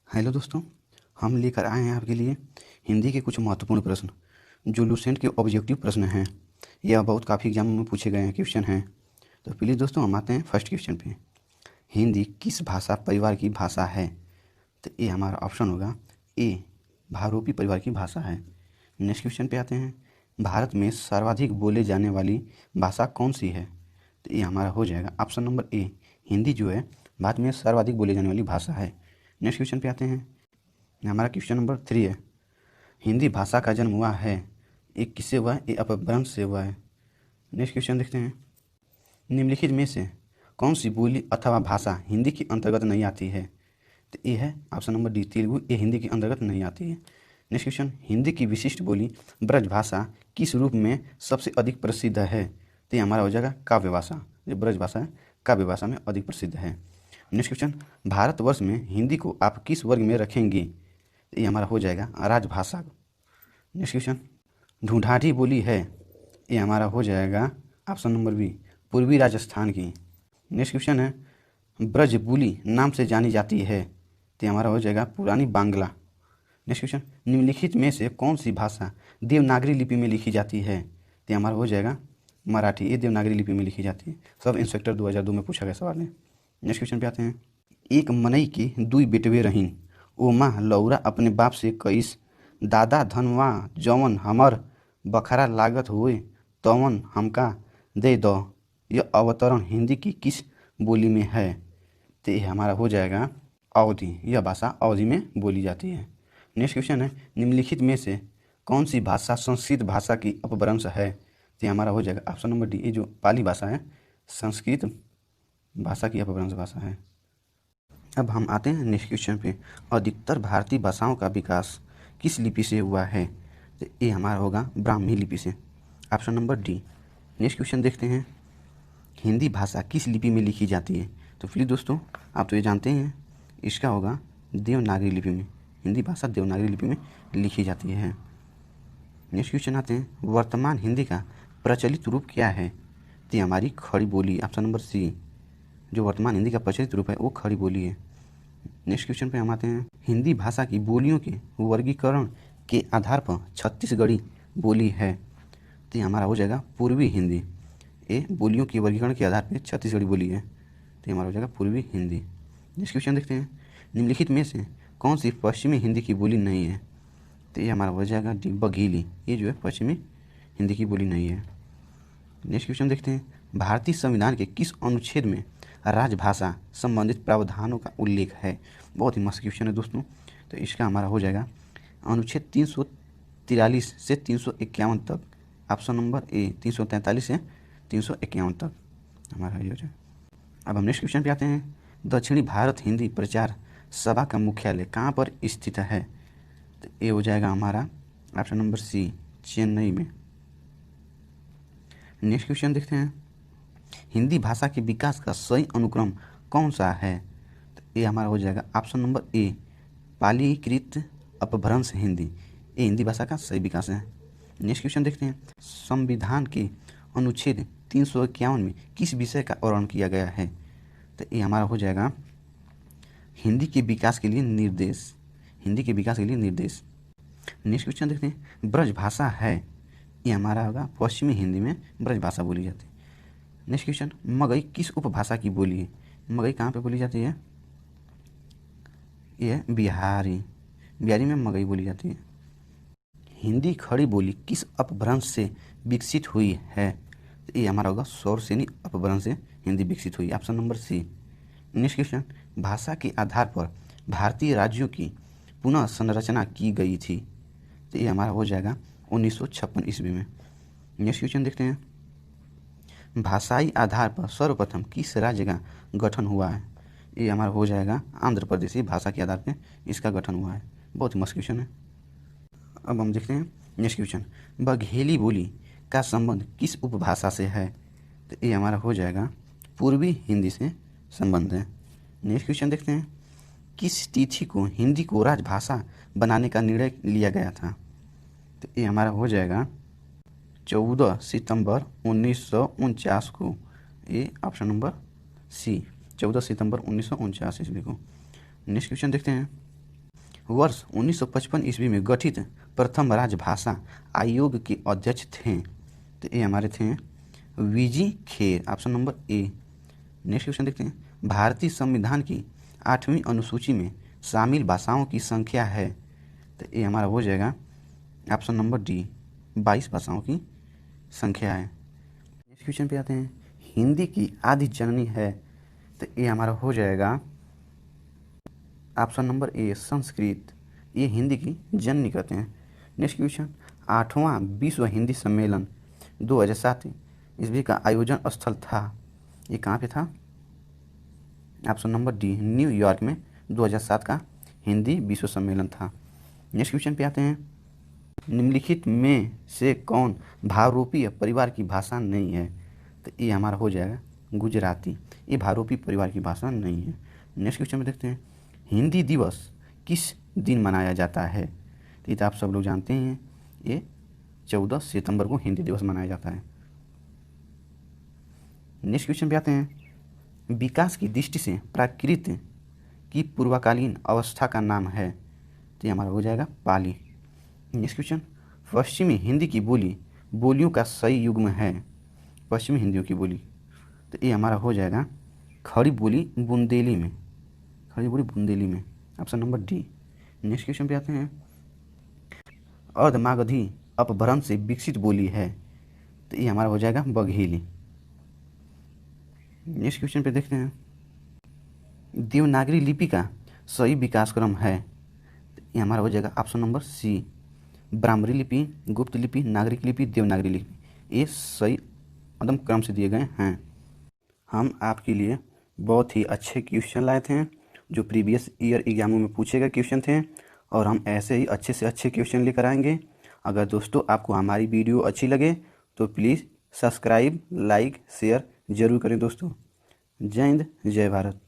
Hello दोस्तों, हम लेकर आए हैं आपके लिए हिंदी के कुछ महत्वपूर्ण प्रश्न जो लुसेंट के ऑब्जेक्टिव प्रश्न हैं। यह बहुत काफ़ी एग्जाम में पूछे गए हैं क्वेश्चन हैं। तो प्लीज़ दोस्तों हम आते हैं फर्स्ट क्वेश्चन पे। हिंदी किस भाषा परिवार की भाषा है? तो ये हमारा ऑप्शन होगा ए, भारोपी परिवार की भाषा है। नेक्स्ट क्वेश्चन पे आते हैं, भारत में सर्वाधिक बोले जाने वाली भाषा कौन सी है? तो ये हमारा हो जाएगा ऑप्शन नंबर ए, हिंदी जो है भारत में सर्वाधिक बोले जाने वाली भाषा है। नेक्स्ट क्वेश्चन पे आते हैं, हमारा क्वेश्चन नंबर 3 है, हिंदी भाषा का जन्म हुआ है, ये किससे हुआ है? ये अपभ्रंश से हुआ है। नेक्स्ट क्वेश्चन देखते हैं, निम्नलिखित में से कौन सी बोली अथवा भाषा हिंदी के अंतर्गत नहीं आती है? तो ये है ऑप्शन नंबर डी, तेलुगु। ये हिंदी के अंतर्गत नहीं आती है। नेक्स्ट क्वेश्चन, हिंदी की विशिष्ट बोली ब्रज भाषा किस रूप में सबसे अधिक प्रसिद्ध है? तो ये हमारा हो जाएगा काव्य भाषा। जो ब्रज भाषा है काव्य भाषा में अधिक प्रसिद्ध है। नेक्स्ट क्वेश्चन, भारतवर्ष में हिंदी को आप किस वर्ग में रखेंगे? तो ये हमारा हो जाएगा राजभाषा। नेक्स्ट क्वेश्चन, ढूंढाड़ी बोली है, ये हमारा हो जाएगा ऑप्शन नंबर बी, पूर्वी राजस्थान की। नेक्स्ट क्वेश्चन है, ब्रज बोली नाम से जानी जाती है, तो हमारा हो जाएगा पुरानी बांग्ला। नेक्स्ट क्वेश्चन, निम्नलिखित में से कौन सी भाषा देवनागरी लिपि में लिखी जाती है? तो हमारा हो जाएगा मराठी। ये देवनागरी लिपि में लिखी जाती है। सब इंस्पेक्टर 2002 में पूछा गया सवाल है। नेक्स्ट क्वेश्चन पे आते हैं, एक मनई के दुई बेटवे रहीन, ओमा लौरा अपने बाप से कईस, दादा धनवा जवन हमर बखरा लागत हुए तवन हमका दे दो। यह अवतरण हिंदी की किस बोली में है? तो ये हमारा हो जाएगा अवधी। यह भाषा अवधी में बोली जाती है। नेक्स्ट क्वेश्चन है, निम्नलिखित में से कौन सी भाषा संस्कृत भाषा की अपभ्रंश है? तो ये हमारा हो जाएगा ऑप्शन नंबर डी, ये जो पाली भाषा है संस्कृत भाषा की अपभ्रंश भाषा है। अब हम आते हैं नेक्स्ट क्वेश्चन पे, अधिकतर भारतीय भाषाओं का विकास किस लिपि से हुआ है? तो ये हमारा होगा ब्राह्मी लिपि से, option number D. Next question देखते हैं, हिंदी भाषा किस लिपि में लिखी जाती है? तो फिर दोस्तों आप तो ये जानते हैं, इसका होगा देवनागरी लिपि में। हिंदी भाषा देवनागरी लिपि में लिखी जाती है। नेक्स्ट क्वेश्चन आते हैं, वर्तमान हिंदी का प्रचलित रूप क्या है? तो हमारी खड़ी बोली, ऑप्शन नंबर सी। जो वर्तमान हिंदी का प्रचलित रूप है वो खड़ी बोली है। नेक्स्ट क्वेश्चन पे हम आते हैं, हिंदी भाषा की बोलियों के वर्गीकरण के आधार पर छत्तीसगढ़ी बोली है, तो ये हमारा हो जाएगा पूर्वी हिंदी। ये बोलियों के वर्गीकरण के आधार पर छत्तीसगढ़ी बोली है, तो ये हमारा हो जाएगा पूर्वी हिंदी। नेक्स्ट क्वेश्चन देखते हैं, निम्नलिखित में से कौन सी पश्चिमी हिंदी की बोली नहीं है? तो ये हमारा हो जाएगा डी, बघेली। ये जो है पश्चिमी हिंदी की बोली नहीं है। नेक्स्ट क्वेश्चन देखते हैं, भारतीय संविधान के किस अनुच्छेद में राजभाषा संबंधित प्रावधानों का उल्लेख है? बहुत ही मस्त क्वेश्चन है दोस्तों। तो इसका हमारा हो जाएगा अनुच्छेद 343 से 351 तक, ऑप्शन नंबर ए 343 से 351 तक हमारा ये हो जाएगा। अब हम नेक्स्ट क्वेश्चन पे आते हैं, दक्षिणी भारत हिंदी प्रचार सभा का मुख्यालय कहाँ पर स्थित है? तो ये हो जाएगा हमारा ऑप्शन नंबर सी, चेन्नई में। नेक्स्ट क्वेश्चन देखते हैं, हिंदी भाषा के विकास का सही अनुक्रम कौन सा है? तो ये हमारा हो जाएगा ऑप्शन नंबर ए, पालीकृत अपभ्रंश हिंदी। ये हिंदी भाषा का सही विकास है। नेक्स्ट क्वेश्चन देखते हैं, संविधान के अनुच्छेद 351 में किस विषय का वर्णन किया गया है? तो ये हमारा हो जाएगा हिंदी के विकास के लिए निर्देश। हिंदी के विकास के लिए निर्देश। नेक्स्ट क्वेश्चन देखते हैं, ब्रज भाषा है, ये हमारा होगा पश्चिमी हिंदी में ब्रज भाषा बोली जाती है। नेक्स्ट क्वेश्चन, मगही किस उपभाषा की बोली है? मगही कहाँ पे बोली जाती है? ये बिहारी में मगही बोली जाती है। हिंदी खड़ी बोली किस अपभ्रंश से विकसित हुई है? तो ये हमारा होगा शौरसेनी अपभ्रंश से हिंदी विकसित हुई, option number C. Next question, भाषा के आधार पर भारतीय राज्यों की पुनः संरचना की गई थी, तो ये हमारा हो जाएगा 1956 ईस्वी में। नेक्स्ट क्वेश्चन देखते हैं, भाषाई आधार पर सर्वप्रथम किस राज्य का गठन हुआ है? ये हमारा हो जाएगा आंध्र प्रदेश। भाषा के आधार पर इसका गठन हुआ है। बहुत ही मस्त क्वेश्चन है। अब हम देखते हैं नेक्स्ट क्वेश्चन, बघेली बोली का संबंध किस उपभाषा से है? तो ये हमारा हो जाएगा पूर्वी हिंदी से संबंध है। नेक्स्ट क्वेश्चन देखते हैं, किस तिथि को हिंदी को राजभाषा बनाने का निर्णय लिया गया था? तो ये हमारा हो जाएगा 14 सितंबर 1949 को। ये ऑप्शन नंबर सी, 14 सितंबर 1949 ईस्वी को। नेक्स्ट क्वेश्चन देखते हैं, वर्ष 1955 ईस्वी में गठित प्रथम राजभाषा आयोग के अध्यक्ष थे? तो ये हमारे थे V G Kher, option number A. Next question देखते हैं, भारतीय संविधान की 8वीं अनुसूची में शामिल भाषाओं की संख्या है? तो ये हमारा हो जाएगा ऑप्शन नंबर डी, 22 भाषाओं की संख्या है। नेक्स्ट क्वेश्चन पे आते हैं, हिंदी की आदि जननी है? तो ये हमारा हो जाएगा ऑप्शन नंबर ए, संस्कृत। ये हिंदी की जननी कहते हैं। नेक्स्ट क्वेश्चन, 8वां विश्व हिंदी सम्मेलन 2007 ईस्वी का आयोजन स्थल था? ये कहाँ पे था? ऑप्शन नंबर डी, न्यूयॉर्क में 2007 का हिंदी विश्व सम्मेलन था। नेक्स्ट क्वेश्चन पे आते हैं, निम्नलिखित में से कौन भावरूपी परिवार की भाषा नहीं है? तो ये हमारा हो जाएगा गुजराती। ये भावरूपी परिवार की भाषा नहीं है। नेक्स्ट क्वेश्चन में देखते हैं, हिंदी दिवस किस दिन मनाया जाता है? तो ये तो आप सब लोग जानते हैं, ये 14 सितंबर को हिंदी दिवस मनाया जाता है। नेक्स्ट क्वेश्चन पे आते हैं, विकास की दृष्टि से प्राकृत की पूर्वकालीन अवस्था का नाम है? तो ये हमारा हो जाएगा पाली। नेक्स्ट क्वेश्चन, पश्चिमी हिंदी की बोलियों का सही युग्म है? पश्चिमी हिंदियों की बोली, तो ये हमारा हो जाएगा खड़ी बोली बुंदेली में, खड़ी बोली बुंदेली में, option number D. Next question पे आते हैं, अर्धमागधी अपभ्रंश से विकसित बोली है? तो ये हमारा हो जाएगा बघेली। नेक्स्ट क्वेश्चन पे देखते हैं, देवनागरी लिपि का सही विकास क्रम है? तो ये हमारा हो जाएगा ऑप्शन नंबर सी, ब्राह्मणी लिपि, गुप्त लिपि, नागरिक लिपि, देवनागरी लिपि, ये सही मतलब क्रम से दिए गए हैं। हम आपके लिए बहुत ही अच्छे क्वेश्चन लाए थे जो प्रीवियस ईयर एग्जामों में पूछे गए क्वेश्चन थे, और हम ऐसे ही अच्छे से अच्छे क्वेश्चन लेकर आएंगे। अगर दोस्तों आपको हमारी वीडियो अच्छी लगे तो प्लीज़ सब्सक्राइब, लाइक, शेयर ज़रूर करें दोस्तों। जय हिंद, जय भारत।